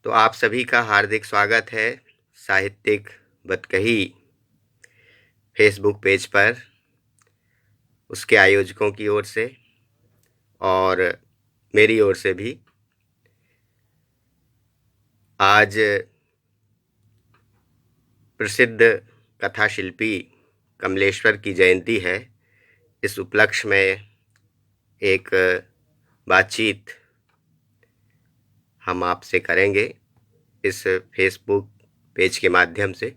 तो आप सभी का हार्दिक स्वागत है साहित्यिक बतकही फेसबुक पेज पर, उसके आयोजकों की ओर से और मेरी ओर से भी। आज प्रसिद्ध कथा शिल्पी कमलेश्वर की जयंती है। इस उपलक्ष्य में एक बातचीत हम आपसे करेंगे इस फेसबुक पेज के माध्यम से।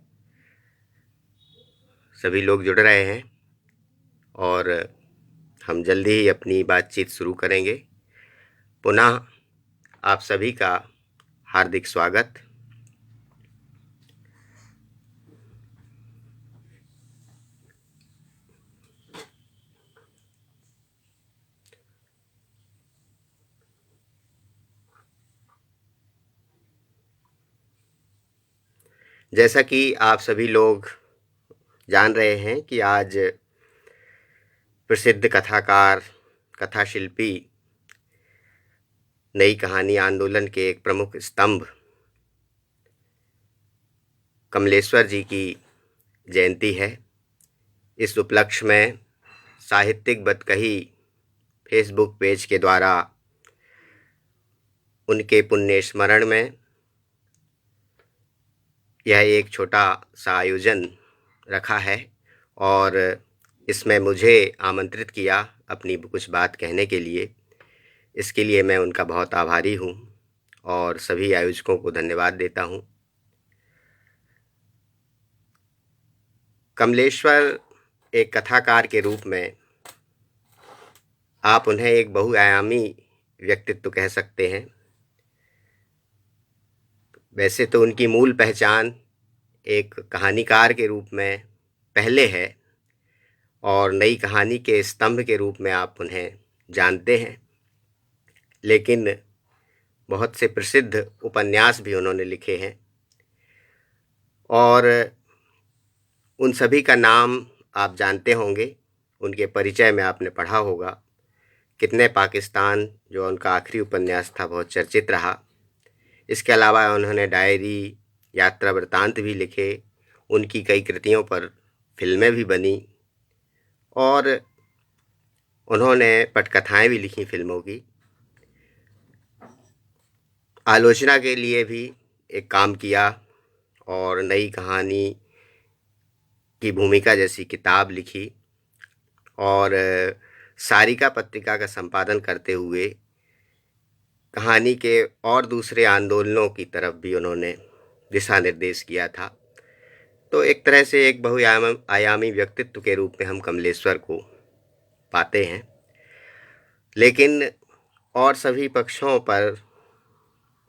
सभी लोग जुड़ रहे हैं और हम जल्दी ही अपनी बातचीत शुरू करेंगे। पुनः आप सभी का हार्दिक स्वागत। जैसा कि आप सभी लोग जान रहे हैं कि आज प्रसिद्ध कथाकार, कथा शिल्पी, नई कहानी आंदोलन के एक प्रमुख स्तंभ कमलेश्वर जी की जयंती है। इस उपलक्ष्य में साहित्यिक बतकही फेसबुक पेज के द्वारा उनके पुण्य स्मरण में यह एक छोटा सा आयोजन रखा है और इसमें मुझे आमंत्रित किया अपनी कुछ बात कहने के लिए। इसके लिए मैं उनका बहुत आभारी हूँ और सभी आयोजकों को धन्यवाद देता हूँ। कमलेश्वर एक कथाकार के रूप में आप उन्हें एक बहुआयामी व्यक्तित्व कह सकते हैं। वैसे तो उनकी मूल पहचान एक कहानीकार के रूप में पहले है और नई कहानी के स्तंभ के रूप में आप उन्हें जानते हैं, लेकिन बहुत से प्रसिद्ध उपन्यास भी उन्होंने लिखे हैं और उन सभी का नाम आप जानते होंगे। उनके परिचय में आपने पढ़ा होगा। कितने पाकिस्तान, जो उनका आखिरी उपन्यास था, बहुत चर्चित रहा। इसके अलावा उन्होंने डायरी, यात्रा वृत्तांत भी लिखे। उनकी कई कृतियों पर फिल्में भी बनी और उन्होंने पटकथाएं भी लिखी फिल्मों की। आलोचना के लिए भी एक काम किया और नई कहानी की भूमिका जैसी किताब लिखी और सारिका पत्रिका का संपादन करते हुए कहानी के और दूसरे आंदोलनों की तरफ भी उन्होंने दिशा निर्देश किया था। तो एक तरह से एक बहुआयामी व्यक्तित्व के रूप में हम कमलेश्वर को पाते हैं। लेकिन और सभी पक्षों पर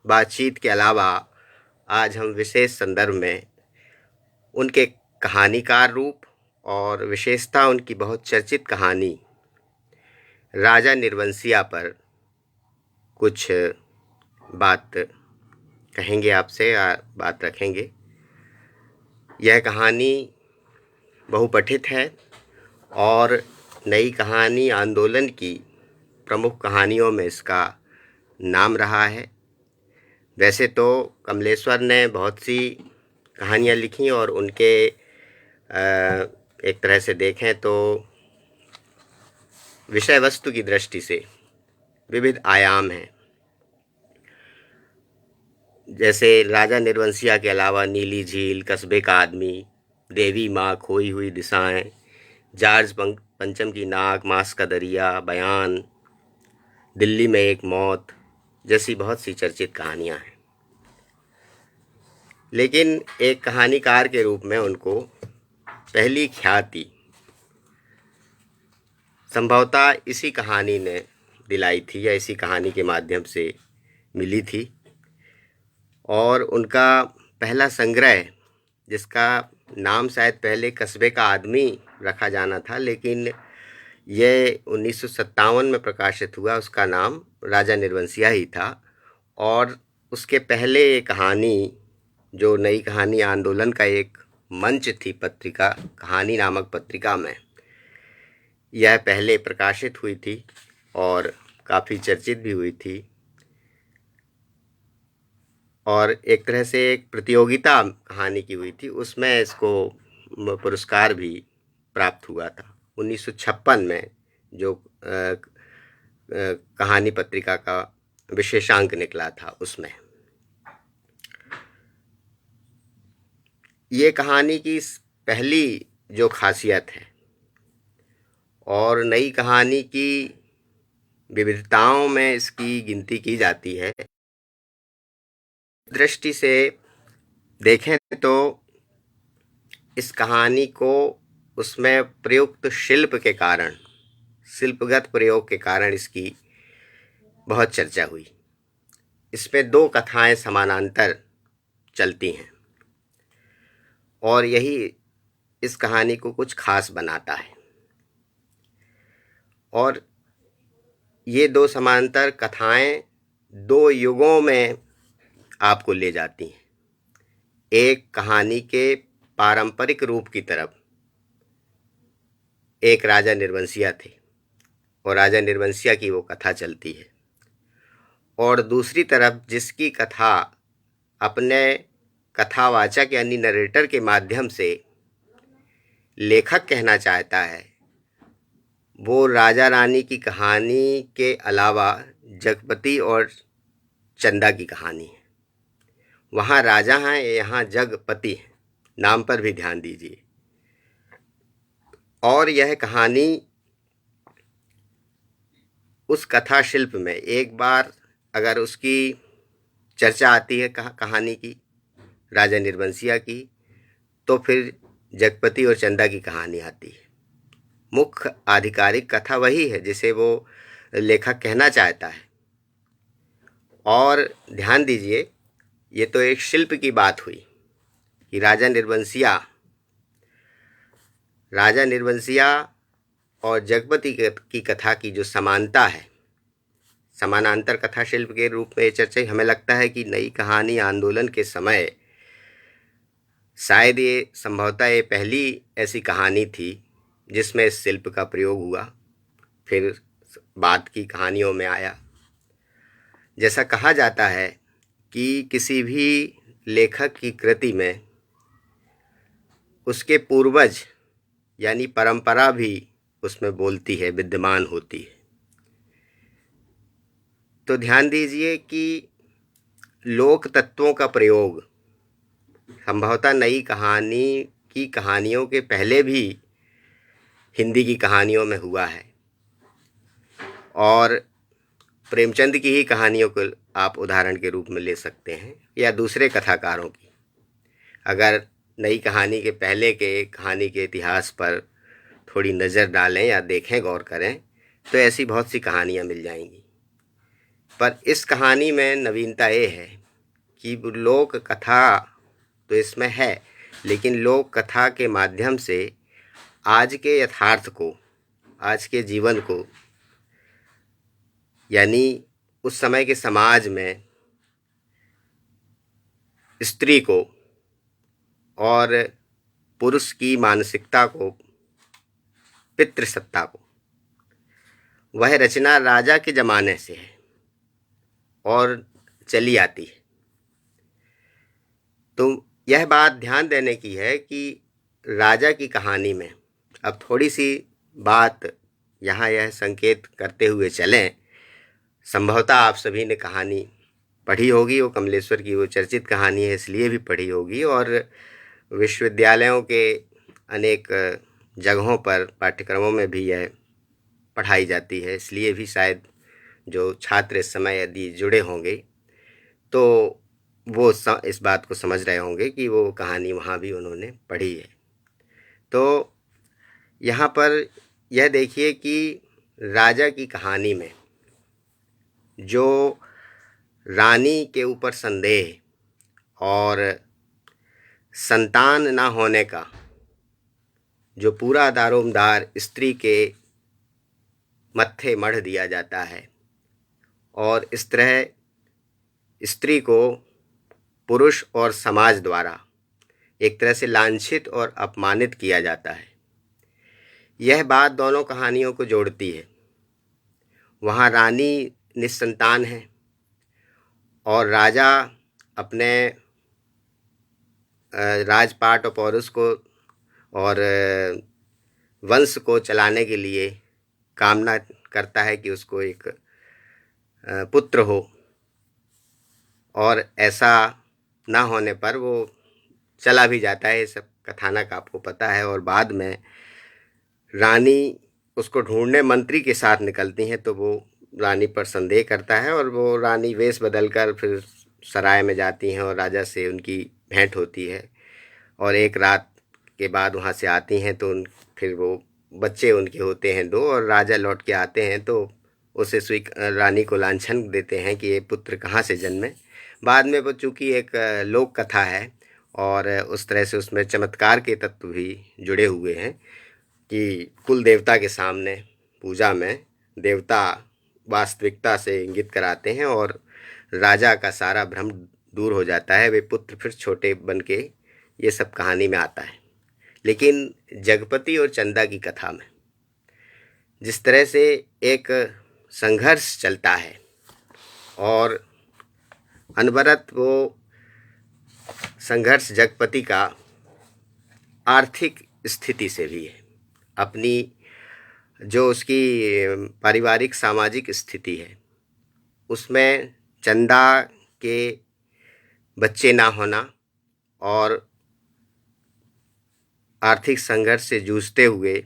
बातचीत के अलावा आज हम विशेष संदर्भ में उनके कहानीकार रूप और विशेषता उनकी बहुत चर्चित कहानी राजा निर्वंशिया पर कुछ बात कहेंगे आपसे या बात रखेंगे। यह कहानी बहुपठित है और नई कहानी आंदोलन की प्रमुख कहानियों में इसका नाम रहा है। वैसे तो कमलेश्वर ने बहुत सी कहानियाँ लिखी और उनके एक तरह से देखें तो विषय वस्तु की दृष्टि से विविध आयाम हैं। जैसे राजा निर्वंशिया के अलावा नीली झील, कस्बे का आदमी, देवी माँ, खोई हुई दिशाएं, जॉर्ज पंचम की नाक, मांस का दरिया, बयान, दिल्ली में एक मौत जैसी बहुत सी चर्चित कहानियाँ हैं। लेकिन एक कहानीकार के रूप में उनको पहली ख्याति संभवतः इसी कहानी ने दिलाई थी या इसी कहानी के माध्यम से मिली थी। और उनका पहला संग्रह, जिसका नाम शायद पहले कस्बे का आदमी रखा जाना था, लेकिन यह 1957 में प्रकाशित हुआ, उसका नाम राजा निर्वंशिया ही था। और उसके पहले ये कहानी, जो नई कहानी आंदोलन का एक मंच थी पत्रिका, कहानी नामक पत्रिका में, यह पहले प्रकाशित हुई थी और काफ़ी चर्चित भी हुई थी। और एक तरह से एक प्रतियोगिता कहानी की हुई थी, उसमें इसको पुरस्कार भी प्राप्त हुआ था 1956 में, जो कहानी पत्रिका का विशेषांक निकला था उसमें। ये कहानी की पहली जो खासियत है और नई कहानी की विविधताओं में इसकी गिनती की जाती है। दृष्टि से देखें तो इस कहानी को उसमें प्रयुक्त शिल्प के कारण, शिल्पगत प्रयोग के कारण इसकी बहुत चर्चा हुई। इसमें दो कथाएं समानांतर चलती हैं और यही इस कहानी को कुछ खास बनाता है। और ये दो समांतर कथाएं दो युगों में आपको ले जाती हैं। एक कहानी के पारंपरिक रूप की तरफ एक राजा निर्वंशिया थे और राजा निर्वंशिया की वो कथा चलती है, और दूसरी तरफ जिसकी कथा अपने कथावाचक यानी नरेटर के माध्यम से लेखक कहना चाहता है, वो राजा रानी की कहानी के अलावा जगपति और चंदा की कहानी है। वहाँ राजा हैं, यहाँ जगपति हैं, नाम पर भी ध्यान दीजिए। और यह कहानी उस कथा शिल्प में एक बार अगर उसकी चर्चा आती है कहानी की, राजा निर्वंशिया की, तो फिर जगपति और चंदा की कहानी आती है। मुख्य आधिकारिक कथा वही है जिसे वो लेखक कहना चाहता है। और ध्यान दीजिए, ये तो एक शिल्प की बात हुई कि राजा निर्वंशिया और जगपति की कथा की जो समानता है, समानांतर कथा शिल्प के रूप में चर्चा, हमें लगता है कि नई कहानी आंदोलन के समय शायद ये संभवतः ये पहली ऐसी कहानी थी जिसमें इस शिल्प का प्रयोग हुआ। फिर बाद की कहानियों में आया। जैसा कहा जाता है कि किसी भी लेखक की कृति में उसके पूर्वज यानी परंपरा भी उसमें बोलती है, विद्यमान होती है। तो ध्यान दीजिए कि लोक तत्वों का प्रयोग संभवतः नई कहानी की कहानियों के पहले भी हिंदी की कहानियों में हुआ है, और प्रेमचंद की ही कहानियों को आप उदाहरण के रूप में ले सकते हैं, या दूसरे कथाकारों की। अगर नई कहानी के पहले के कहानी के इतिहास पर थोड़ी नज़र डालें या देखें, गौर करें, तो ऐसी बहुत सी कहानियाँ मिल जाएंगी। पर इस कहानी में नवीनता ये है कि लोक कथा तो इसमें है, लेकिन लोक कथा के माध्यम से आज के यथार्थ को, आज के जीवन को, यानी उस समय के समाज में स्त्री को और पुरुष की मानसिकता को, पितृसत्ता को, वह रचना राजा के ज़माने से है और चली आती है। तो यह बात ध्यान देने की है कि राजा की कहानी में अब थोड़ी सी बात यहाँ यह संकेत करते हुए चलें। संभवतः आप सभी ने कहानी पढ़ी होगी, वो कमलेश्वर की वो चर्चित कहानी है, इसलिए भी पढ़ी होगी, और विश्वविद्यालयों के अनेक जगहों पर पाठ्यक्रमों में भी यह पढ़ाई जाती है, इसलिए भी शायद जो छात्र इस समय यदि जुड़े होंगे तो वो इस बात को समझ रहे होंगे कि वो कहानी वहाँ भी उन्होंने पढ़ी है। तो यहाँ पर यह देखिए कि राजा की कहानी में जो रानी के ऊपर संदेह और संतान ना होने का जो पूरा दारोमदार स्त्री के मत्थे मढ़ दिया जाता है, और इस तरह स्त्री को पुरुष और समाज द्वारा एक तरह से लांछित और अपमानित किया जाता है, यह बात दोनों कहानियों को जोड़ती है। वहाँ रानी निस्संतान है और राजा अपने राजपाट और पौरुष को और वंश को चलाने के लिए कामना करता है कि उसको एक पुत्र हो, और ऐसा ना होने पर वो चला भी जाता है। ये सब कथानक आपको पता है। और बाद में रानी उसको ढूंढने मंत्री के साथ निकलती हैं, तो वो रानी पर संदेह करता है और वो रानी वेश बदलकर फिर सराय में जाती हैं और राजा से उनकी भेंट होती है। और एक रात के बाद वहाँ से आती हैं तो फिर वो बच्चे उनके होते हैं दो, और राजा लौट के आते हैं तो उसे रानी को लांछन देते हैं कि ये पुत्र कहाँ से जन्मे। बाद में वो चूँकि एक लोक कथा है और उस तरह से उसमें चमत्कार के तत्व भी जुड़े हुए हैं कि कुल देवता के सामने पूजा में देवता वास्तविकता से इंगित कराते हैं और राजा का सारा भ्रम दूर हो जाता है। वे पुत्र फिर छोटे बन के, ये सब कहानी में आता है। लेकिन जगपति और चंदा की कथा में जिस तरह से एक संघर्ष चलता है और अनवरत वो संघर्ष जगपति का आर्थिक स्थिति से भी है, अपनी जो उसकी पारिवारिक सामाजिक स्थिति है उसमें चंदा के बच्चे ना होना और आर्थिक संघर्ष से जूझते हुए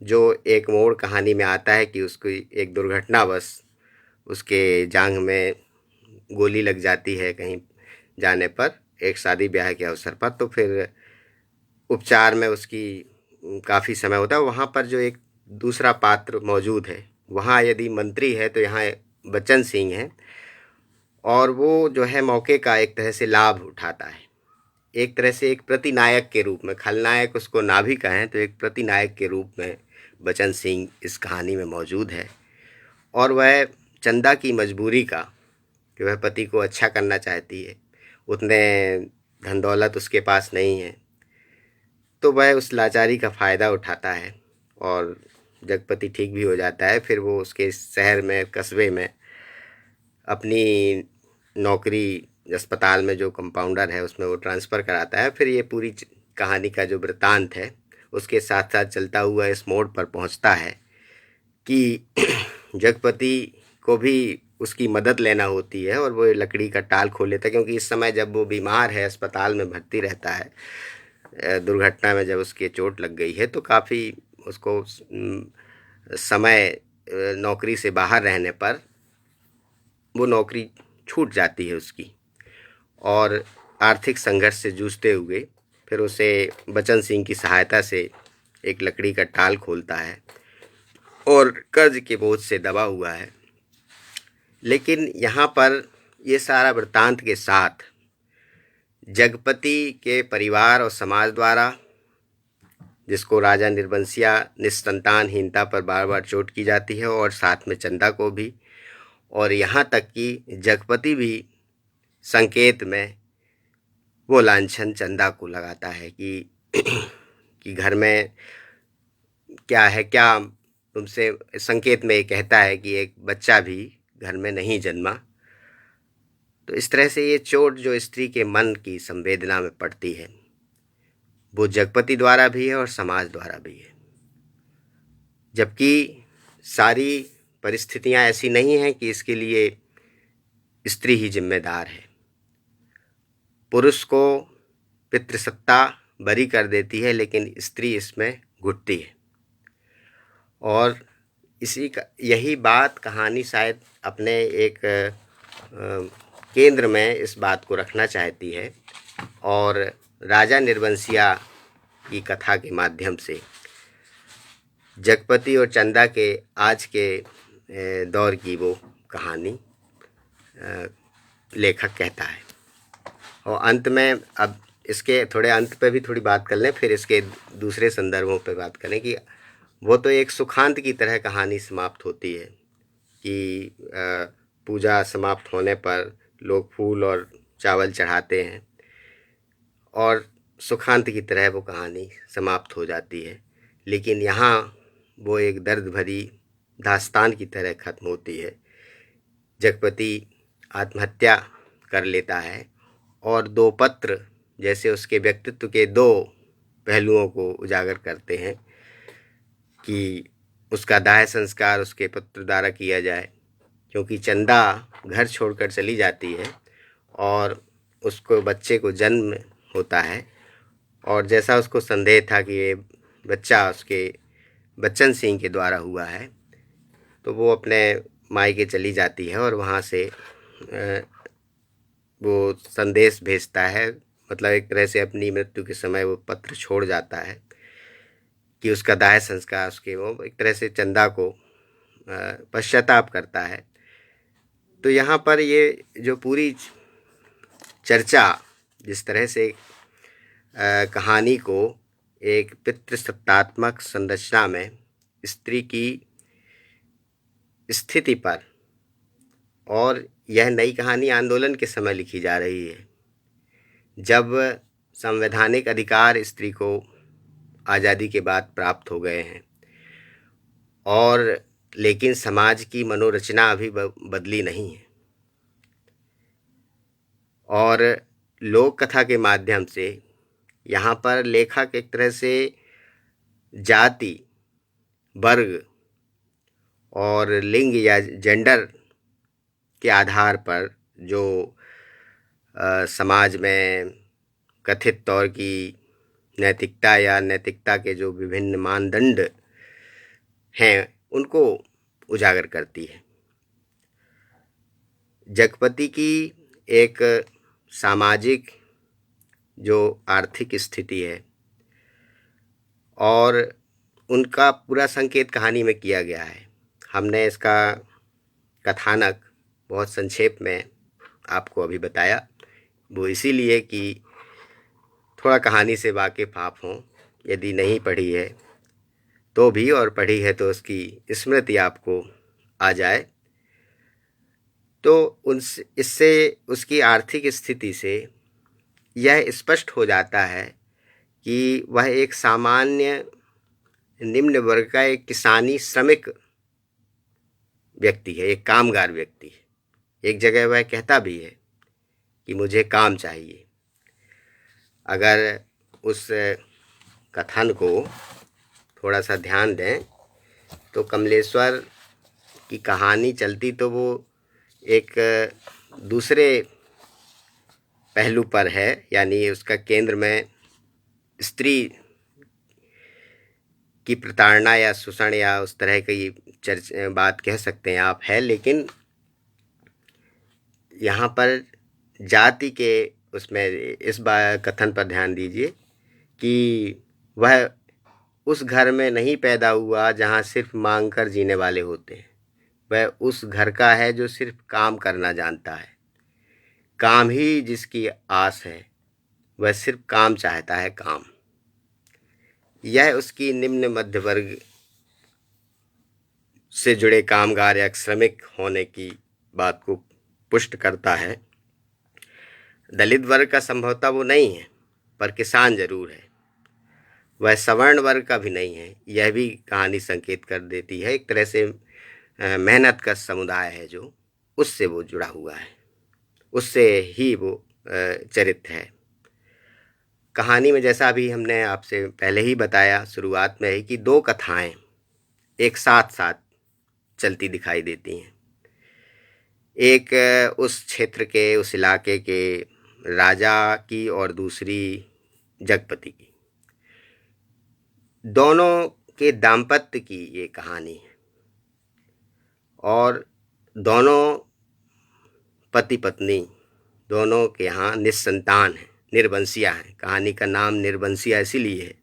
जो एक मोड़ कहानी में आता है कि उसको एक दुर्घटनावश उसके जांघ में गोली लग जाती है कहीं जाने पर, एक शादी ब्याह के अवसर पर। तो फिर उपचार में उसकी काफ़ी समय होता है। वहाँ पर जो एक दूसरा पात्र मौजूद है, वहाँ यदि मंत्री है तो यहाँ बच्चन सिंह है, और वो जो है मौके का एक तरह से लाभ उठाता है। एक तरह से एक प्रतिनायक के रूप में, खलनायक उसको ना भी कहें तो एक प्रतिनायक के रूप में बच्चन सिंह इस कहानी में मौजूद है। और वह चंदा की मजबूरी का कि वह पति को अच्छा करना चाहती है, उतने धन दौलत उसके पास नहीं है, तो वह उस लाचारी का फ़ायदा उठाता है और जगपति ठीक भी हो जाता है। फिर वो उसके शहर में, कस्बे में अपनी नौकरी अस्पताल में जो कंपाउंडर है उसमें वो ट्रांसफ़र कराता है। फिर ये पूरी कहानी का जो वृत्तांत है उसके साथ साथ चलता हुआ इस मोड़ पर पहुंचता है कि जगपति को भी उसकी मदद लेना होती है और वो लकड़ी का टाल खोल लेता है, क्योंकि इस समय जब वो बीमार है, अस्पताल में भर्ती रहता है, दुर्घटना में जब उसके चोट लग गई है, तो काफ़ी उसको समय नौकरी से बाहर रहने पर वो नौकरी छूट जाती है उसकी, और आर्थिक संघर्ष से जूझते हुए फिर उसे बच्चन सिंह की सहायता से एक लकड़ी का टाल खोलता है और कर्ज के बोझ से दबा हुआ है। लेकिन यहाँ पर ये सारा वृत्तांत के साथ जगपति के परिवार और समाज द्वारा, जिसको राजा निर्बंसिया निसंतानहीनता पर बार बार चोट की जाती है, और साथ में चंदा को भी, और यहाँ तक कि जगपति भी संकेत में वो लांछन चंदा को लगाता है कि घर में क्या है, क्या तुमसे, संकेत में ये कहता है कि एक बच्चा भी घर में नहीं जन्मा। तो इस तरह से ये चोट जो स्त्री के मन की संवेदना में पड़ती है वो जगपति द्वारा भी है और समाज द्वारा भी है, जबकि सारी परिस्थितियां ऐसी नहीं हैं कि इसके लिए स्त्री ही जिम्मेदार है। पुरुष को पितृसत्ता बरी कर देती है, लेकिन स्त्री इसमें घुटती है। और यही बात कहानी शायद अपने एक केंद्र में इस बात को रखना चाहती है, और राजा निर्बंसिया की कथा के माध्यम से जगपति और चंदा के आज के दौर की वो कहानी लेखक कहता है। और अंत में, अब इसके थोड़े अंत पे भी थोड़ी बात कर लें, फिर इसके दूसरे संदर्भों पे बात करें कि वो तो एक सुखांत की तरह कहानी समाप्त होती है कि पूजा समाप्त होने पर लोग फूल और चावल चढ़ाते हैं और सुखांत की तरह वो कहानी समाप्त हो जाती है। लेकिन यहाँ वो एक दर्द भरी दास्तान की तरह ख़त्म होती है। जगपति आत्महत्या कर लेता है और दो पत्र जैसे उसके व्यक्तित्व के दो पहलुओं को उजागर करते हैं कि उसका दाह संस्कार उसके पुत्र द्वारा किया जाए, क्योंकि चंदा घर छोड़कर चली जाती है और उसको बच्चे को जन्म होता है, और जैसा उसको संदेह था कि ये बच्चा उसके बच्चन सिंह के द्वारा हुआ है, तो वो अपने मायके चली जाती है और वहाँ से वो संदेश भेजता है, मतलब एक तरह से अपनी मृत्यु के समय वो पत्र छोड़ जाता है कि उसका दाह संस्कार उसके, वो एक तरह से चंदा को पश्चाताप करता है। तो यहाँ पर ये जो पूरी चर्चा जिस तरह से कहानी को एक पितृसत्तात्मक संरचना में स्त्री की स्थिति पर, और यह नई कहानी आंदोलन के समय लिखी जा रही है जब संवैधानिक अधिकार स्त्री को आज़ादी के बाद प्राप्त हो गए हैं, और लेकिन समाज की मनोरचना अभी बदली नहीं है। और लोक कथा के माध्यम से यहाँ पर लेखक एक तरह से जाति, वर्ग और लिंग या जेंडर के आधार पर जो समाज में कथित तौर की नैतिकता या नैतिकता के जो विभिन्न मानदंड हैं उनको उजागर करती है। जगपति की एक सामाजिक जो आर्थिक स्थिति है और उनका पूरा संकेत कहानी में किया गया है। हमने इसका कथानक बहुत संक्षेप में आपको अभी बताया, वो इसीलिए कि थोड़ा कहानी से वाकिफ़ आप हों, यदि नहीं पढ़ी है तो भी, और पढ़ी है तो उसकी स्मृति आपको आ जाए। तो उनसे इससे उसकी आर्थिक स्थिति से यह स्पष्ट हो जाता है कि वह एक सामान्य निम्न वर्ग का एक किसानी श्रमिक व्यक्ति है, एक कामगार व्यक्ति है। एक जगह वह कहता भी है कि मुझे काम चाहिए। अगर उस कथन को थोड़ा सा ध्यान दें तो कमलेश्वर की कहानी चलती तो वो एक दूसरे पहलू पर है, यानी उसका केंद्र में स्त्री की प्रताड़ना या शोषण या उस तरह की बात कह सकते हैं आप है, लेकिन यहाँ पर जाति के उसमें इस कथन पर ध्यान दीजिए कि वह उस घर में नहीं पैदा हुआ जहाँ सिर्फ मांग कर जीने वाले होते हैं। वह उस घर का है जो सिर्फ काम करना जानता है, काम ही जिसकी आस है, वह सिर्फ काम चाहता है, काम। यह उसकी निम्न मध्य वर्ग से जुड़े कामगार या श्रमिक होने की बात को पुष्ट करता है। दलित वर्ग का संभवतः वो नहीं है, पर किसान जरूर है। वह सवर्ण वर्ग का भी नहीं है, यह भी कहानी संकेत कर देती है। एक तरह से मेहनत का समुदाय है जो उससे वो जुड़ा हुआ है, उससे ही वो चरित्र है। कहानी में जैसा अभी हमने आपसे पहले ही बताया शुरुआत में ही कि दो कथाएं एक साथ साथ चलती दिखाई देती हैं। एक उस क्षेत्र के, उस इलाके के राजा की और दूसरी जगपति की। दोनों के दाम्पत्य की ये कहानी है और दोनों पति पत्नी दोनों के यहाँ निस्संतान हैं, निर्वंशिया हैं। कहानी का नाम निर्वंशिया इसीलिए है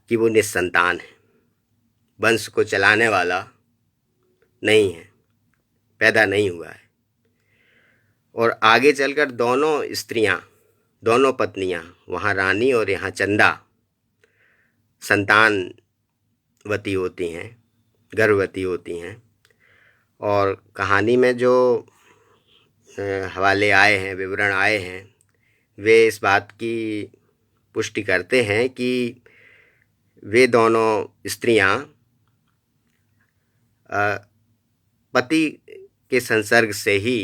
कि वो निस्संतान है, वंश को चलाने वाला नहीं है, पैदा नहीं हुआ है। और आगे चलकर दोनों स्त्रियां, दोनों पत्नियां, वहाँ रानी और यहाँ चंदा, संतानवती होती हैं, गर्भवती होती हैं। और कहानी में जो हवाले आए हैं, विवरण आए हैं, वे इस बात की पुष्टि करते हैं कि वे दोनों स्त्रियां पति के संसर्ग से ही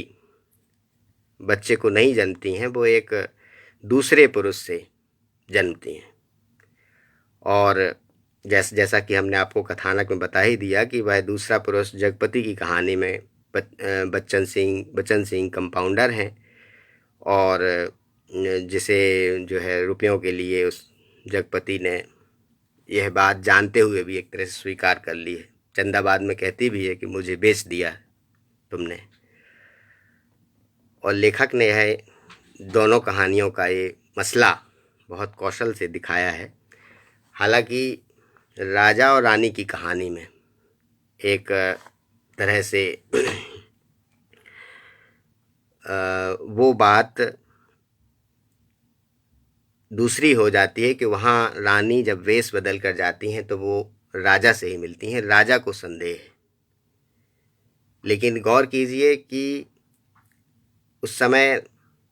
बच्चे को नहीं जन्मती हैं, वो एक दूसरे पुरुष से जन्मती हैं। और जैसा कि हमने आपको कथानक में बता ही दिया कि वह दूसरा पुरुष जगपति की कहानी में बच्चन सिंह कंपाउंडर हैं, और जिसे जो है रुपयों के लिए उस जगपति ने यह बात जानते हुए भी एक तरह से स्वीकार कर ली है। चंदा बाद में कहती भी है कि मुझे बेच दिया तुमने। और लेखक ने यह दोनों कहानियों का ये मसला बहुत कौशल से दिखाया है। हालांकि राजा और रानी की कहानी में एक तरह से वो बात दूसरी हो जाती है कि वहाँ रानी जब वेश बदल कर जाती हैं तो वो राजा से ही मिलती हैं। राजा को संदेह है, लेकिन गौर कीजिए कि उस समय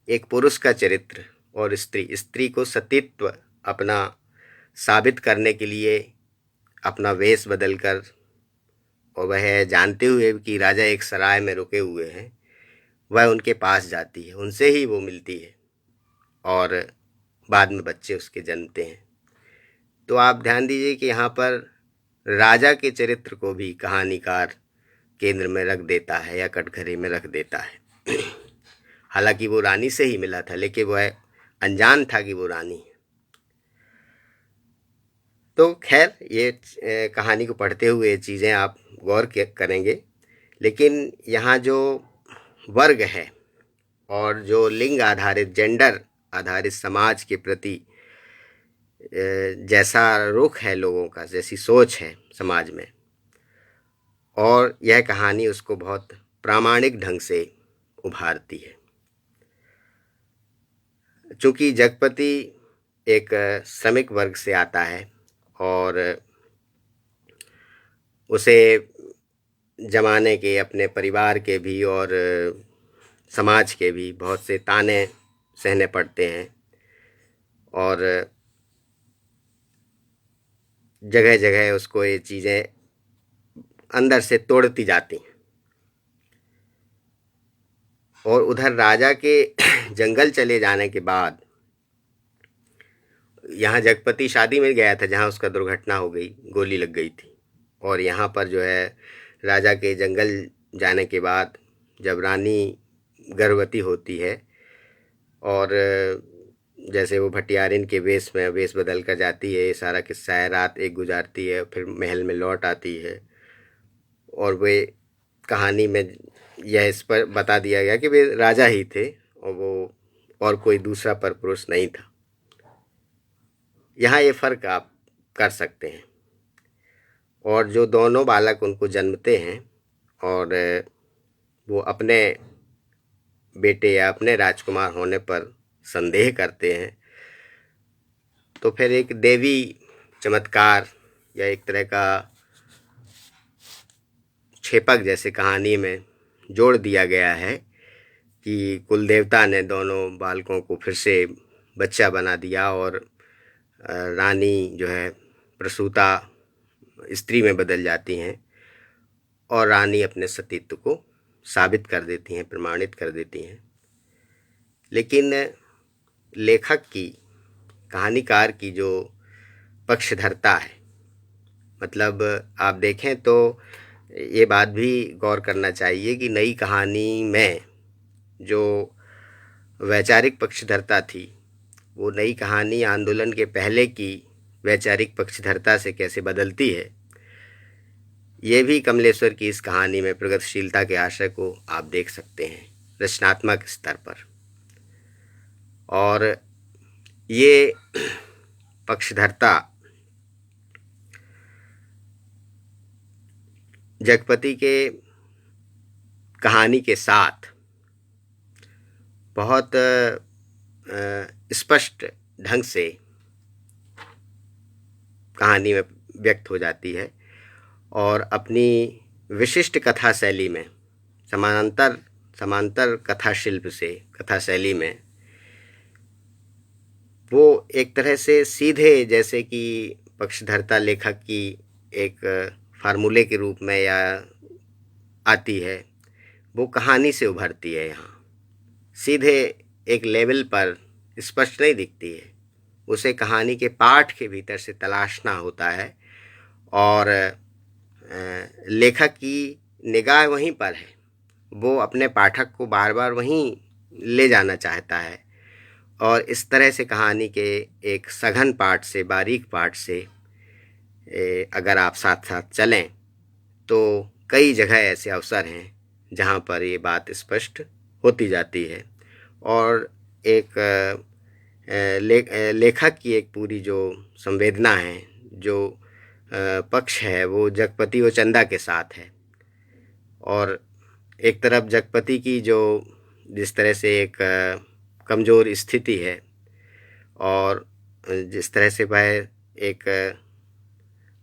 एक पुरुष का चरित्र और स्त्री को सतीत्व अपना साबित करने के लिए अपना वेश बदलकर, और वह जानते हुए कि राजा एक सराय में रुके हुए हैं, वह उनके पास जाती है, उनसे ही वो मिलती है और बाद में बच्चे उसके जन्मते हैं। तो आप ध्यान दीजिए कि यहाँ पर राजा के चरित्र को भी कहानीकार केंद्र में रख देता है या कटघरे में रख देता है। हालांकि वो रानी से ही मिला था, लेकिन वह अनजान था कि वो रानी है। तो खैर, ये कहानी को पढ़ते हुए ये चीज़ें आप गौर करेंगे। लेकिन यहाँ जो वर्ग है और जो लिंग आधारित, जेंडर आधारित समाज के प्रति जैसा रुख है लोगों का, जैसी सोच है समाज में, और यह कहानी उसको बहुत प्रामाणिक ढंग से उभारती है। चूँकि जगपति एक श्रमिक वर्ग से आता है और उसे जमाने के, अपने परिवार के भी और समाज के भी बहुत से ताने सहने पड़ते हैं, और जगह जगह उसको ये चीज़ें अंदर से तोड़ती जाती हैं। और उधर राजा के जंगल चले जाने के बाद, यहाँ जगपति शादी में गया था जहाँ उसका दुर्घटना हो गई, गोली लग गई थी, और यहाँ पर जो है राजा के जंगल जाने के बाद जब रानी गर्भवती होती है और जैसे वो भटियारिन के वेश में वेश बदल कर जाती है, ये सारा किस्सा है। रात एक गुजारती है, फिर महल में लौट आती है, और वे कहानी में यह इस पर बता दिया गया कि वे राजा ही थे और वो और कोई दूसरा परपुरुष नहीं था। यहाँ ये फ़र्क आप कर सकते हैं। और जो दोनों बालक उनको जन्मते हैं और वो अपने बेटे या अपने राजकुमार होने पर संदेह करते हैं, तो फिर एक देवी चमत्कार या एक तरह का छेपक जैसे कहानी में जोड़ दिया गया है कि कुल देवता ने दोनों बालकों को फिर से बच्चा बना दिया और रानी जो है प्रसूता स्त्री में बदल जाती हैं और रानी अपने सतीत्व को साबित कर देती हैं, प्रमाणित कर देती हैं। लेकिन लेखक की, कहानीकार की जो पक्षधरता है, मतलब आप देखें तो ये बात भी गौर करना चाहिए कि नई कहानी में जो वैचारिक पक्षधरता थी, वो नई कहानी आंदोलन के पहले की वैचारिक पक्षधरता से कैसे बदलती है, ये भी कमलेश्वर की इस कहानी में प्रगतिशीलता के आशय को आप देख सकते हैं रचनात्मक स्तर पर। और ये पक्षधरता जगपति के कहानी के साथ बहुत स्पष्ट ढंग से कहानी में व्यक्त हो जाती है और अपनी विशिष्ट कथा शैली में, समांतर कथा शिल्प से, कथा शैली में वो एक तरह से सीधे, जैसे कि पक्षधरता लेखक की एक फार्मूले के रूप में या आती है, वो कहानी से उभरती है यहाँ। सीधे एक लेवल पर स्पष्ट नहीं दिखती है, उसे कहानी के पाठ के भीतर से तलाशना होता है। और लेखक की निगाह वहीं पर है, वो अपने पाठक को बार बार वहीं ले जाना चाहता है। और इस तरह से कहानी के एक सघन पाठ से, बारीक पाठ से अगर आप साथ साथ चलें तो कई जगह ऐसे अवसर हैं जहाँ पर ये बात स्पष्ट होती जाती है। और एक लेखक की एक पूरी जो संवेदना है, जो पक्ष है, वो जगपति व चंदा के साथ है। और एक तरफ जगपति की जो जिस तरह से एक कमज़ोर स्थिति है, और जिस तरह से वह एक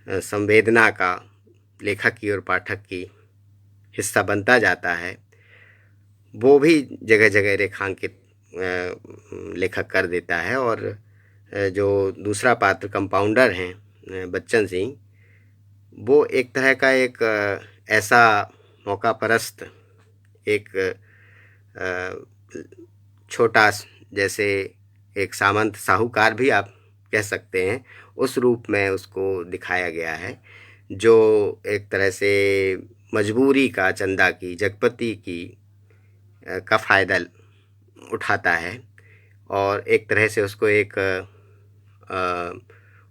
संवेदना का लेखक की और पाठक की हिस्सा बनता जाता है, वो भी जगह जगह रेखांकित लेखक कर देता है। और जो दूसरा पात्र कंपाउंडर हैं बच्चन सिंह, वो एक तरह का एक ऐसा मौका परस्त, एक छोटा जैसे एक सामंत साहूकार भी आप कह सकते हैं, उस रूप में उसको दिखाया गया है, जो एक तरह से मजबूरी का, चंदा की, जगपति की का फ़ायदा उठाता है और एक तरह से उसको एक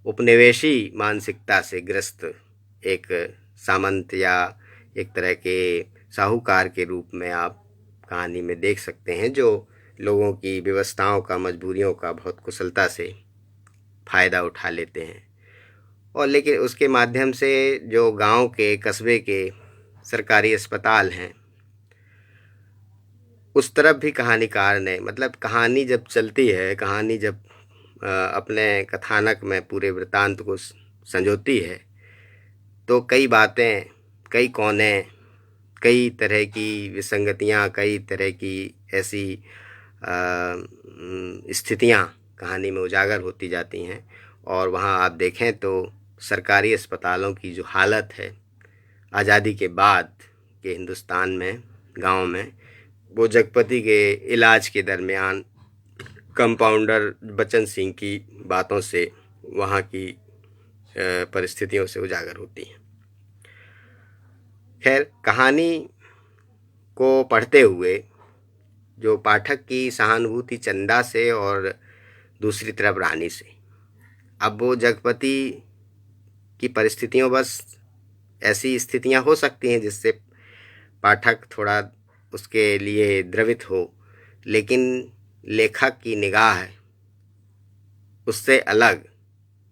उपनिवेशी मानसिकता से ग्रस्त एक सामंत या एक तरह के साहूकार के रूप में आप कहानी में देख सकते हैं, जो लोगों की व्यवस्थाओं का, मजबूरियों का बहुत कुशलता से फ़ायदा उठा लेते हैं। और लेकिन उसके माध्यम से जो गांव के, कस्बे के सरकारी अस्पताल हैं, उस तरफ भी कहानीकार ने, मतलब कहानी जब चलती है, कहानी जब अपने कथानक में पूरे वृत्तांत को संजोती है, तो कई बातें, कई कोने, कई तरह की विसंगतियाँ, कई तरह की ऐसी स्थितियाँ कहानी में उजागर होती जाती हैं। और वहाँ आप देखें तो सरकारी अस्पतालों की जो हालत है आज़ादी के बाद के हिंदुस्तान में, गांव में, वो जगपति के इलाज के दरमियान कंपाउंडर बच्चन सिंह की बातों से, वहाँ की परिस्थितियों से उजागर होती हैं। खैर, कहानी को पढ़ते हुए जो पाठक की सहानुभूति चंदा से और दूसरी तरफ रानी से, अब वो जगपति की परिस्थितियों, बस ऐसी स्थितियां हो सकती हैं जिससे पाठक थोड़ा उसके लिए द्रवित हो, लेकिन लेखक की निगाह उससे अलग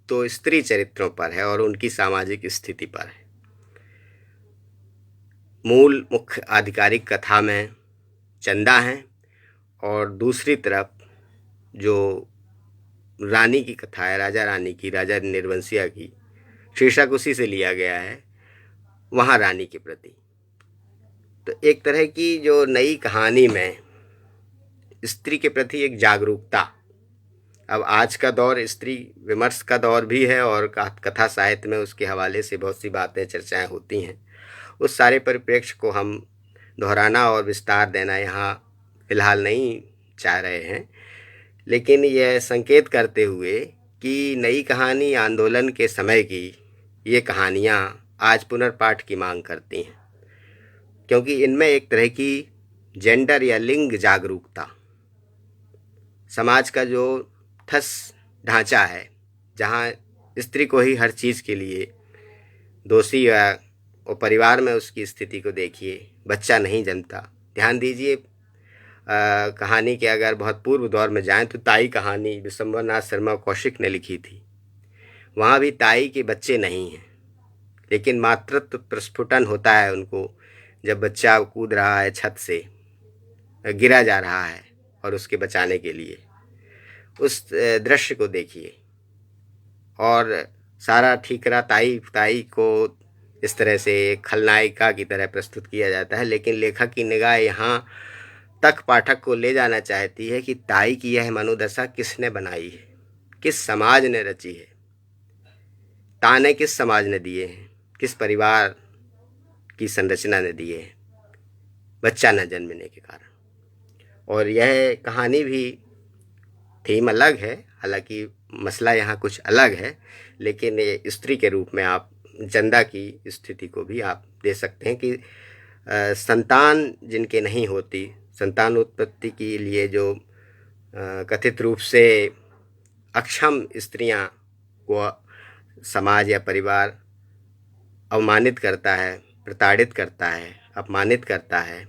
तो स्त्री चरित्रों पर है और उनकी सामाजिक स्थिति पर है। मूल मुख्य आधिकारिक कथा में चंदा है और दूसरी तरफ जो रानी की कथा है, राजा रानी की, राजा निर्वंशिया की, शीर्षक उसी से लिया गया है, वहाँ रानी के प्रति। तो एक तरह की जो नई कहानी में स्त्री के प्रति एक जागरूकता, अब आज का दौर स्त्री विमर्श का दौर भी है और कथा साहित्य में उसके हवाले से बहुत सी बातें, चर्चाएं होती हैं। उस सारे परिप्रेक्ष्य को हम दोहराना और विस्तार देना यहाँ फिलहाल नहीं चाह रहे हैं, लेकिन यह संकेत करते हुए कि नई कहानी आंदोलन के समय की ये कहानियाँ आज पुनर्पाठ की मांग करती हैं, क्योंकि इनमें एक तरह की जेंडर या लिंग जागरूकता, समाज का जो ठस ढांचा है, जहाँ स्त्री को ही हर चीज़ के लिए दोषी, या और परिवार में उसकी स्थिति को देखिए, बच्चा नहीं जन्मता। ध्यान दीजिए, कहानी के अगर बहुत पूर्व दौर में जाएं तो ताई कहानी विशंबर नाथ शर्मा कौशिक ने लिखी थी। वहाँ भी ताई के बच्चे नहीं हैं, लेकिन मातृत्व प्रस्फुटन होता है उनको, जब बच्चा कूद रहा है छत से, गिरा जा रहा है, और उसके बचाने के लिए उस दृश्य को देखिए। और सारा ठीकरा ताई को इस तरह से खलनायिका की तरह प्रस्तुत किया जाता है, लेकिन लेखक की निगाह यहाँ तक पाठक को ले जाना चाहती है कि ताई की यह मनोदशा किसने बनाई है, किस समाज ने रची है, ताने किस समाज ने दिए हैं, किस परिवार की संरचना ने दिए हैं, बच्चा न जन्मने के कारण। और यह कहानी भी थीम अलग है, हालांकि मसला यहाँ कुछ अलग है, लेकिन ये स्त्री के रूप में आप चंदा की स्थिति को भी आप दे सकते हैं कि संतान जिनके नहीं होती, संतान उत्पत्ति के लिए जो कथित रूप से अक्षम स्त्रियां को समाज या परिवार अवमानित करता है, प्रताड़ित करता है, अपमानित करता है।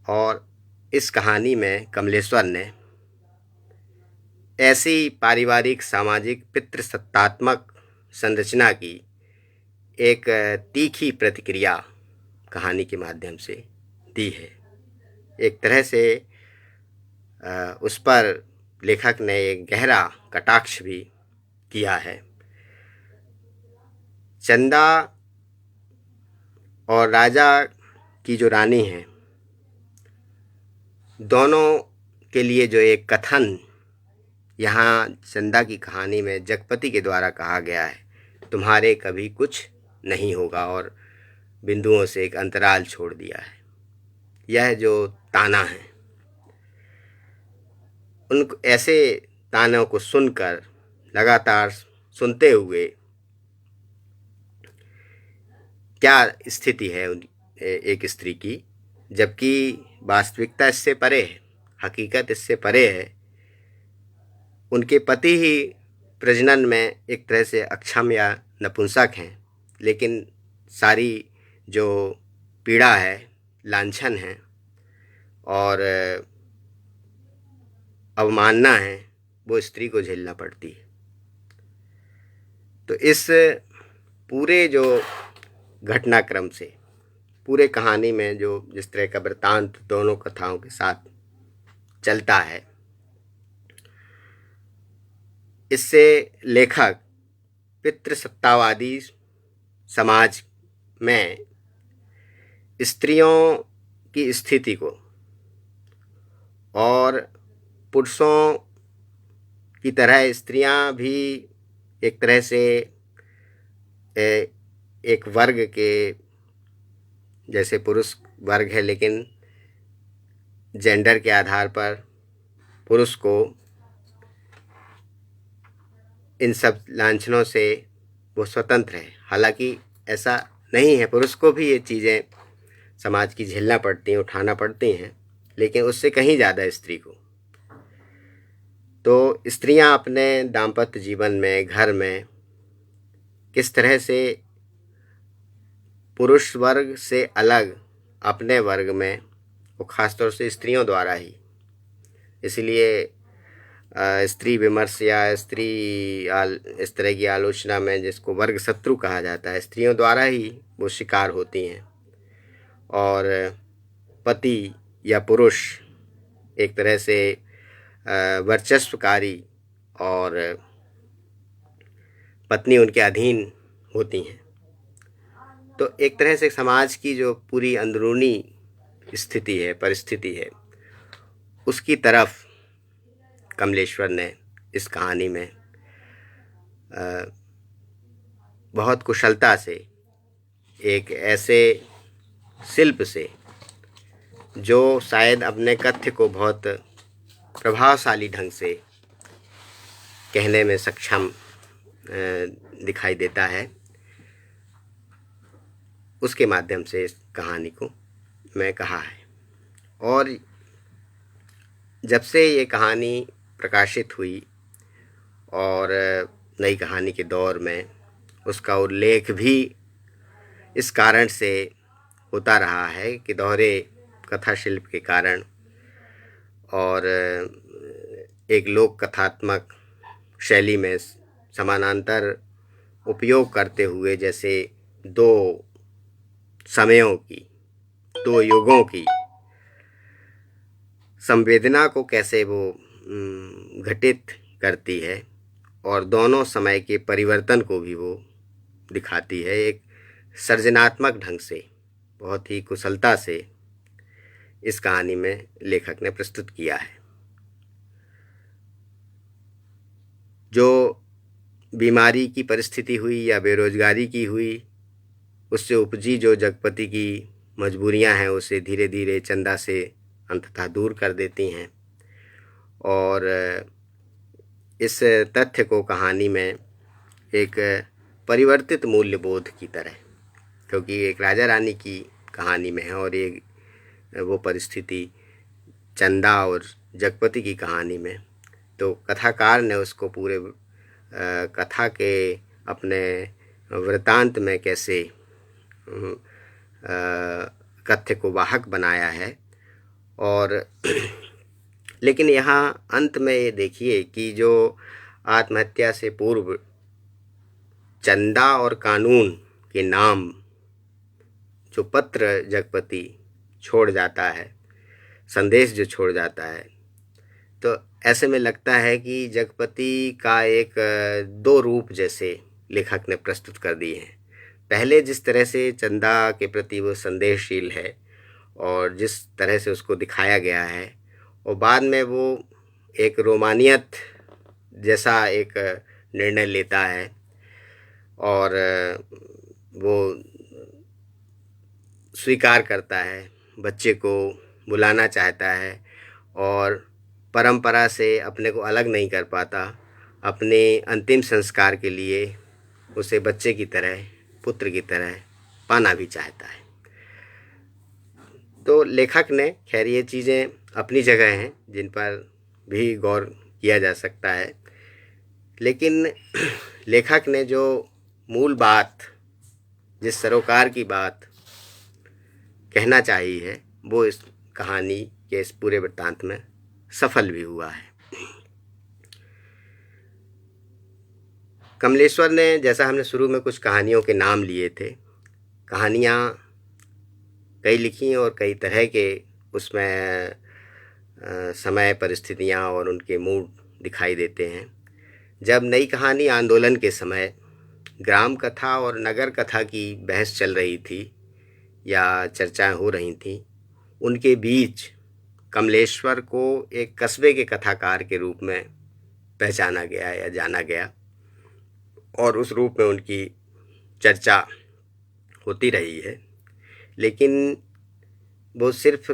और इस कहानी में कमलेश्वर ने ऐसी पारिवारिक सामाजिक पितृसत्तात्मक संरचना की एक तीखी प्रतिक्रिया कहानी के माध्यम से दी है। एक तरह से उस पर लेखक ने एक गहरा कटाक्ष भी किया है। चंदा और राजा की जो रानी है, दोनों के लिए जो एक कथन यहाँ चंदा की कहानी में जगपति के द्वारा कहा गया है, तुम्हारे कभी कुछ नहीं होगा, और बिंदुओं से एक अंतराल छोड़ दिया है। यह जो ताना है, उन ऐसे तानों को सुनकर, लगातार सुनते हुए, क्या स्थिति है एक स्त्री की, जबकि वास्तविकता इससे परे है, हकीकत इससे परे है। उनके पति ही प्रजनन में एक तरह से अक्षम या नपुंसक हैं, लेकिन सारी जो पीड़ा है, लांछन है और अवमानना है, वो स्त्री को झेलना पड़ती है। तो इस पूरे जो घटनाक्रम से, पूरे कहानी में जो जिस तरह का वृत्तांत दोनों कथाओं के साथ चलता है, इससे लेखक पितृसत्तावादी समाज में स्त्रियों की स्थिति को और पुरुषों की तरह स्त्रियां भी एक तरह से एक वर्ग के जैसे पुरुष वर्ग है, लेकिन जेंडर के आधार पर पुरुष को इन सब लांछनों से वो स्वतंत्र है। हालांकि ऐसा नहीं है, पुरुष को भी ये चीज़ें समाज की झेलना पड़ती हैं, उठाना पड़ती हैं, लेकिन उससे कहीं ज़्यादा स्त्री को। तो स्त्रियां अपने दाम्पत्य जीवन में, घर में किस तरह से पुरुष वर्ग से अलग अपने वर्ग में, वो ख़ासतौर से स्त्रियों द्वारा ही, इसलिए स्त्री विमर्श या इस तरह की आलोचना में, जिसको वर्ग शत्रु कहा जाता है, स्त्रियों द्वारा ही वो शिकार होती हैं। और पति या पुरुष एक तरह से वर्चस्वकारी और पत्नी उनके अधीन होती हैं। तो एक तरह से समाज की जो पूरी अंदरूनी स्थिति है, परिस्थिति है, उसकी तरफ कमलेश्वर ने इस कहानी में बहुत कुशलता से, एक ऐसे शिल्प से जो शायद अपने कथ्य को बहुत प्रभावशाली ढंग से कहने में सक्षम दिखाई देता है, उसके माध्यम से इस कहानी को मैं कहा है। और जब से ये कहानी प्रकाशित हुई और नई कहानी के दौर में उसका उल्लेख भी इस कारण से होता रहा है कि दोहरे कथा शिल्प के कारण और एक लोक कथात्मक शैली में समानांतर उपयोग करते हुए, जैसे दो समयों की, दो युगों की संवेदना को कैसे वो घटित करती है और दोनों समय के परिवर्तन को भी वो दिखाती है, एक सृजनात्मक ढंग से, बहुत ही कुशलता से इस कहानी में लेखक ने प्रस्तुत किया है। जो बीमारी की परिस्थिति हुई या बेरोजगारी की हुई, उससे उपजी जो जगपति की मजबूरियां हैं, उसे धीरे धीरे चंदा से अंततः दूर कर देती हैं। और इस तथ्य को कहानी में एक परिवर्तित मूल्यबोध की तरह, क्योंकि एक राजा रानी की कहानी में है और ये वो परिस्थिति चंदा और जगपति की कहानी में, तो कथाकार ने उसको पूरे कथा के अपने वृतांत में कैसे कथ्य को वाहक बनाया है। और लेकिन यहाँ अंत में ये देखिए कि जो आत्महत्या से पूर्व चंदा और कानून के नाम जो पत्र जगपति छोड़ जाता है, संदेश जो छोड़ जाता है, तो ऐसे में लगता है कि जगपति का एक दो रूप जैसे लेखक ने प्रस्तुत कर दिए हैं। पहले जिस तरह से चंदा के प्रति वो संदेशशील है और जिस तरह से उसको दिखाया गया है, और बाद में वो एक रोमानियत जैसा एक निर्णय लेता है और वो स्वीकार करता है, बच्चे को बुलाना चाहता है और परंपरा से अपने को अलग नहीं कर पाता, अपने अंतिम संस्कार के लिए उसे बच्चे की तरह, पुत्र की तरह पाना भी चाहता है। तो लेखक ने, खैर ये चीज़ें अपनी जगह हैं जिन पर भी गौर किया जा सकता है, लेकिन लेखक ने जो मूल बात, जिस सरोकार की बात कहना चाहिए है, वो इस कहानी के इस पूरे वृत्तांत में सफल भी हुआ है। कमलेश्वर ने, जैसा हमने शुरू में कुछ कहानियों के नाम लिए थे, कहानियाँ कई लिखी और कई तरह के उसमें समय, परिस्थितियाँ और उनके मूड दिखाई देते हैं। जब नई कहानी आंदोलन के समय ग्राम कथा और नगर कथा की बहस चल रही थी या चर्चाएं हो रही थीं, उनके बीच कमलेश्वर को एक कस्बे के कथाकार के रूप में पहचाना गया या जाना गया और उस रूप में उनकी चर्चा होती रही है। लेकिन वो सिर्फ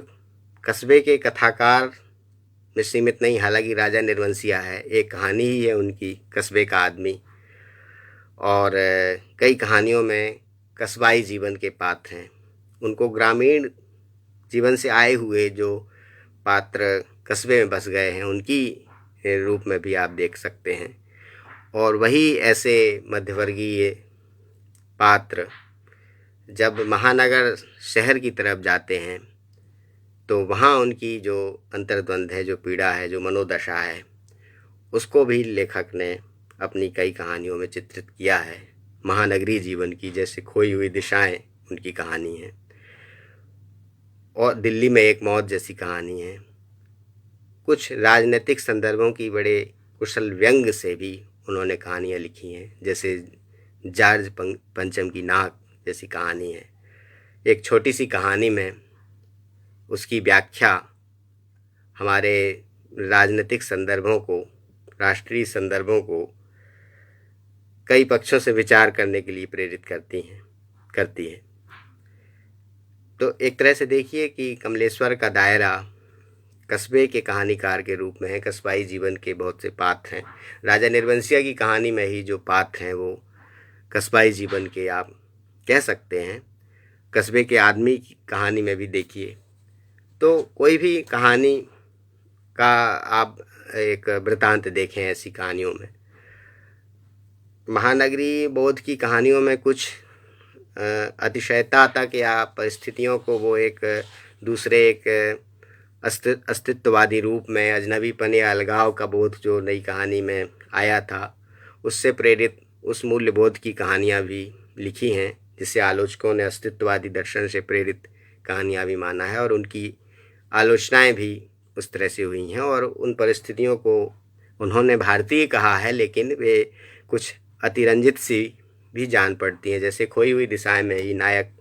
कस्बे के कथाकार में सीमित नहीं, हालांकि राजा निर्वंशिया है, एक कहानी ही है उनकी, कस्बे का आदमी, और कई कहानियों में कस्बाई जीवन के पात्र हैं। उनको ग्रामीण जीवन से आए हुए जो पात्र कस्बे में बस गए हैं, उनकी रूप में भी आप देख सकते हैं। और वही ऐसे मध्यवर्गीय पात्र जब महानगर शहर की तरफ जाते हैं, तो वहाँ उनकी जो अंतर्द्वंद है, जो पीड़ा है, जो मनोदशा है, उसको भी लेखक ने अपनी कई कहानियों में चित्रित किया है। महानगरी जीवन की, जैसे खोई हुई दिशाएं उनकी कहानी है, और दिल्ली में एक मौत जैसी कहानी है। कुछ राजनीतिक संदर्भों की बड़े कुशल व्यंग से भी उन्होंने कहानियाँ लिखी हैं, जैसे जॉर्ज पंचम की नाक जैसी कहानी है। एक छोटी सी कहानी में उसकी व्याख्या हमारे राजनीतिक संदर्भों को, राष्ट्रीय संदर्भों को कई पक्षों से विचार करने के लिए प्रेरित करती है। तो एक तरह से देखिए कि कमलेश्वर का दायरा कस्बे के कहानीकार के रूप में है। कस्बाई जीवन के बहुत से पात्र हैं। राजा निर्वंशिया की कहानी में ही जो पात्र हैं वो कस्बाई जीवन के आप कह सकते हैं। कस्बे के आदमी की कहानी में भी देखिए, तो कोई भी कहानी का आप एक वृतांत देखें ऐसी कहानियों में, महानगरी बोध की कहानियों में कुछ अतिशयता तक या परिस्थितियों को वो एक दूसरे एक अस्तित्ववादी रूप में, अजनबीपन या अलगाव का बोध जो नई कहानी में आया था, उससे प्रेरित उस मूल्यबोध की कहानियाँ भी लिखी हैं, जिसे आलोचकों ने अस्तित्ववादी दर्शन से प्रेरित कहानियाँ भी माना है, और उनकी आलोचनाएं भी उस तरह से हुई हैं। और उन परिस्थितियों को उन्होंने भारतीय कहा है, लेकिन वे कुछ अतिरंजित सी भी जान पड़ती हैं। जैसे खोई हुई दिशाएं में ही नायक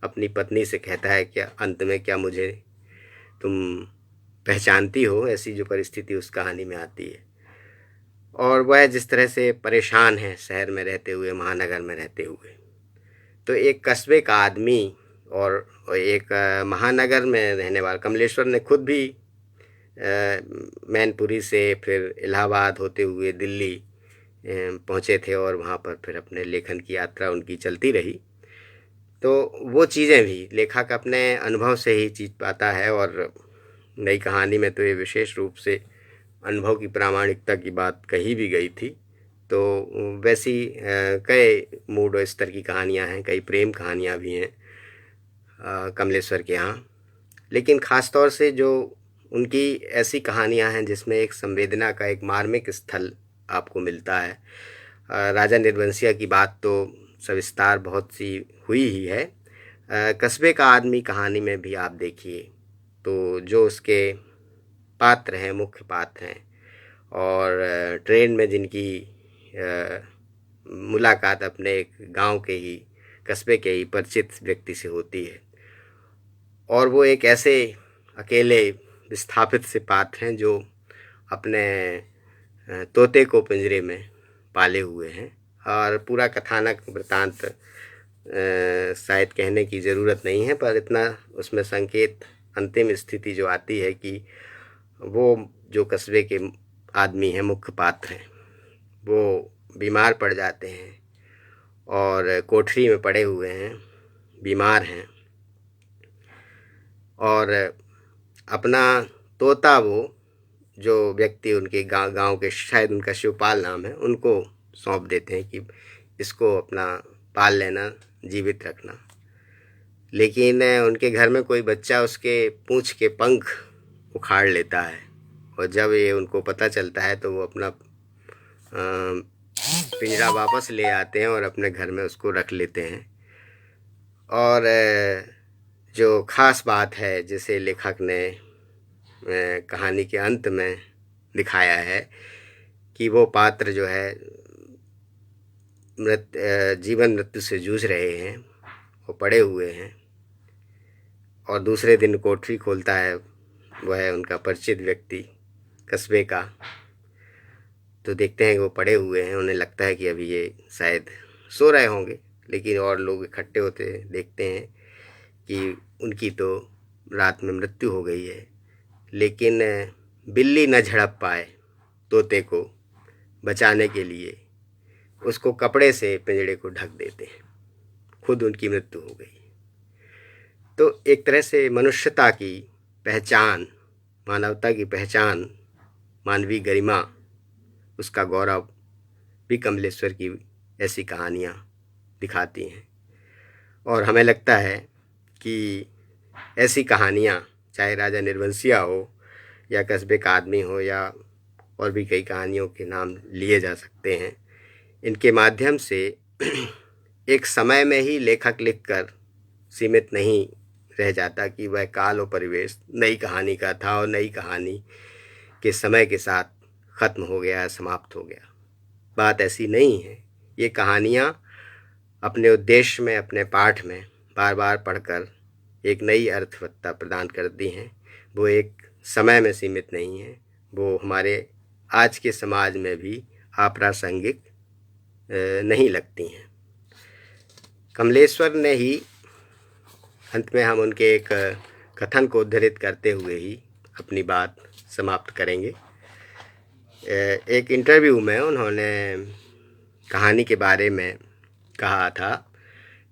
अपनी पत्नी से कहता है, क्या अंत में क्या मुझे तुम पहचानती हो, ऐसी जो परिस्थिति उस कहानी में आती है। और वह जिस तरह से परेशान है शहर में रहते हुए, महानगर में रहते हुए, तो एक कस्बे का आदमी और एक महानगर में रहने वाला कमलेश्वर ने खुद भी मैनपुरी से फिर इलाहाबाद होते हुए दिल्ली पहुँचे थे और वहाँ पर फिर अपने लेखन की यात्रा उनकी चलती रही। तो वो चीज़ें भी लेखक अपने अनुभव से ही चीज पाता है, और नई कहानी में तो ये विशेष रूप से अनुभव की प्रामाणिकता की बात कही भी गई थी। तो वैसी कई मूड और स्तर की कहानियाँ हैं, कई प्रेम कहानियाँ भी हैं कमलेश्वर के यहाँ। लेकिन ख़ास तौर से जो उनकी ऐसी कहानियाँ हैं जिसमें एक संवेदना का एक मार्मिक स्थल आपको मिलता है। राजा निर्वंशिया की बात तो सविस्तार बहुत सी हुई ही है। कस्बे का आदमी कहानी में भी आप देखिए तो जो उसके पात्र हैं, मुख्य पात्र हैं, और ट्रेन में जिनकी मुलाकात अपने एक गांव के ही, कस्बे के ही परिचित व्यक्ति से होती है, और वो एक ऐसे अकेले विस्थापित से पात्र हैं जो अपने तोते को पिंजरे में पाले हुए हैं। और पूरा कथानक वृतांत शायद कहने की ज़रूरत नहीं है, पर इतना उसमें संकेत अंतिम स्थिति जो आती है कि वो जो कस्बे के आदमी हैं, मुख्य पात्र हैं, वो बीमार पड़ जाते हैं और कोठरी में पड़े हुए हैं, बीमार हैं, और अपना तोता वो जो व्यक्ति उनके गांव के, शायद उनका शिवपाल नाम है, उनको सौंप देते हैं कि इसको अपना पाल लेना, जीवित रखना। लेकिन उनके घर में कोई बच्चा उसके पूंछ के पंख उखाड़ लेता है, और जब ये उनको पता चलता है तो वो अपना पिंजरा वापस ले आते हैं और अपने घर में उसको रख लेते हैं। और जो ख़ास बात है जिसे लेखक ने कहानी के अंत में दिखाया है कि वो पात्र जो है जीवन मृत्यु से जूझ रहे हैं, वो पड़े हुए हैं, और दूसरे दिन कोठरी खोलता है वह है उनका परिचित व्यक्ति कस्बे का। तो देखते हैं कि वो पड़े हुए हैं, उन्हें लगता है कि अभी ये शायद सो रहे होंगे, लेकिन और लोग इकट्ठे होते देखते हैं कि उनकी तो रात में मृत्यु हो गई है। लेकिन बिल्ली न झड़प पाए तोते को बचाने के लिए उसको कपड़े से पिंजड़े को ढक देते हैं, खुद उनकी मृत्यु हो गई। तो एक तरह से मनुष्यता की पहचान, मानवता की पहचान, मानवीय गरिमा, उसका गौरव भी कमलेश्वर की ऐसी कहानियाँ दिखाती हैं। और हमें लगता है कि ऐसी कहानियाँ, चाहे राजा निर्वंशिया हो या कस्बे का आदमी हो या और भी कई कहानियों के नाम लिए जा सकते हैं, इनके माध्यम से एक समय में ही लेखक लिखकर सीमित नहीं रह जाता कि वह काल और परिवेश नई कहानी का था और नई कहानी के समय के साथ ख़त्म हो गया, समाप्त हो गया। बात ऐसी नहीं है। ये कहानियाँ अपने उद्देश्य में, अपने पाठ में बार बार पढ़कर एक नई अर्थवत्ता प्रदान करती हैं। वो एक समय में सीमित नहीं है, वो हमारे आज के समाज में भी अप्रासंगिक नहीं लगती हैं। कमलेश्वर ने ही, अंत में हम उनके एक कथन को उद्धृत करते हुए ही अपनी बात समाप्त करेंगे। एक इंटरव्यू में उन्होंने कहानी के बारे में कहा था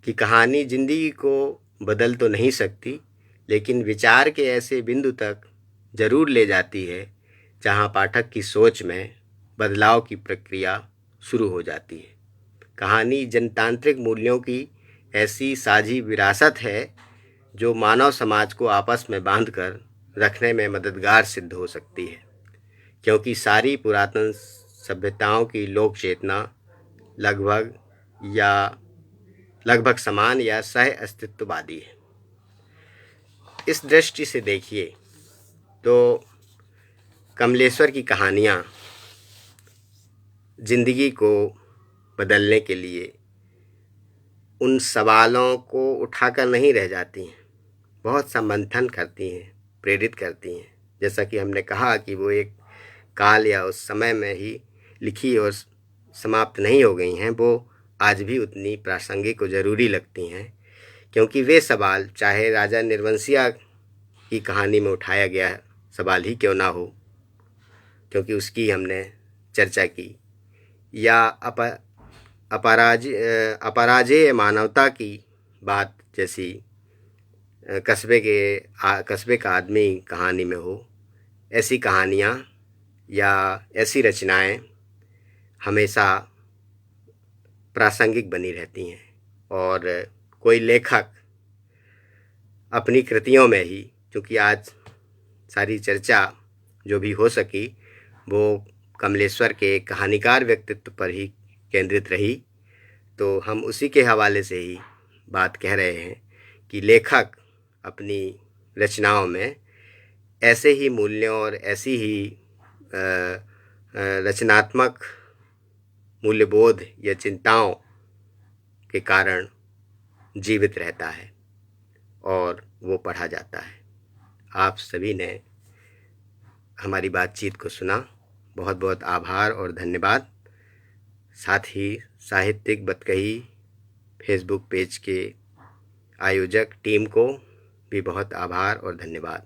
कि कहानी ज़िंदगी को बदल तो नहीं सकती, लेकिन विचार के ऐसे बिंदु तक ज़रूर ले जाती है जहाँ पाठक की सोच में बदलाव की प्रक्रिया शुरू हो जाती है। कहानी जनतांत्रिक मूल्यों की ऐसी साझी विरासत है जो मानव समाज को आपस में बांधकर रखने में मददगार सिद्ध हो सकती है, क्योंकि सारी पुरातन सभ्यताओं की लोक चेतना लगभग समान या सह अस्तित्ववादी है। इस दृष्टि से देखिए तो कमलेश्वर की कहानियाँ ज़िंदगी को बदलने के लिए उन सवालों को उठाकर नहीं रह जाती हैं, बहुत सा मंथन करती हैं, प्रेरित करती हैं। जैसा कि हमने कहा कि वो एक काल या उस समय में ही लिखी और समाप्त नहीं हो गई हैं, वो आज भी उतनी प्रासंगिक और ज़रूरी लगती हैं, क्योंकि वे सवाल चाहे राजा निर्वंशिया की कहानी में उठाया गया सवाल ही क्यों ना हो, क्योंकि उसकी हमने चर्चा की, या अपराजेय मानवता की बात जैसी कस्बे का आदमी कहानी में हो, ऐसी कहानियाँ या ऐसी रचनाएं हमेशा प्रासंगिक बनी रहती हैं। और कोई लेखक अपनी कृतियों में ही, क्योंकि आज सारी चर्चा जो भी हो सकी वो कमलेश्वर के कहानीकार व्यक्तित्व पर ही केंद्रित रही, तो हम उसी के हवाले से ही बात कह रहे हैं कि लेखक अपनी रचनाओं में ऐसे ही मूल्यों और ऐसी ही रचनात्मक मूल्यबोध या चिंताओं के कारण जीवित रहता है और वो पढ़ा जाता है। आप सभी ने हमारी बातचीत को सुना, बहुत बहुत आभार और धन्यवाद। साथ ही साहित्यिक बतकही फेसबुक पेज के आयोजक टीम को भी बहुत आभार और धन्यवाद।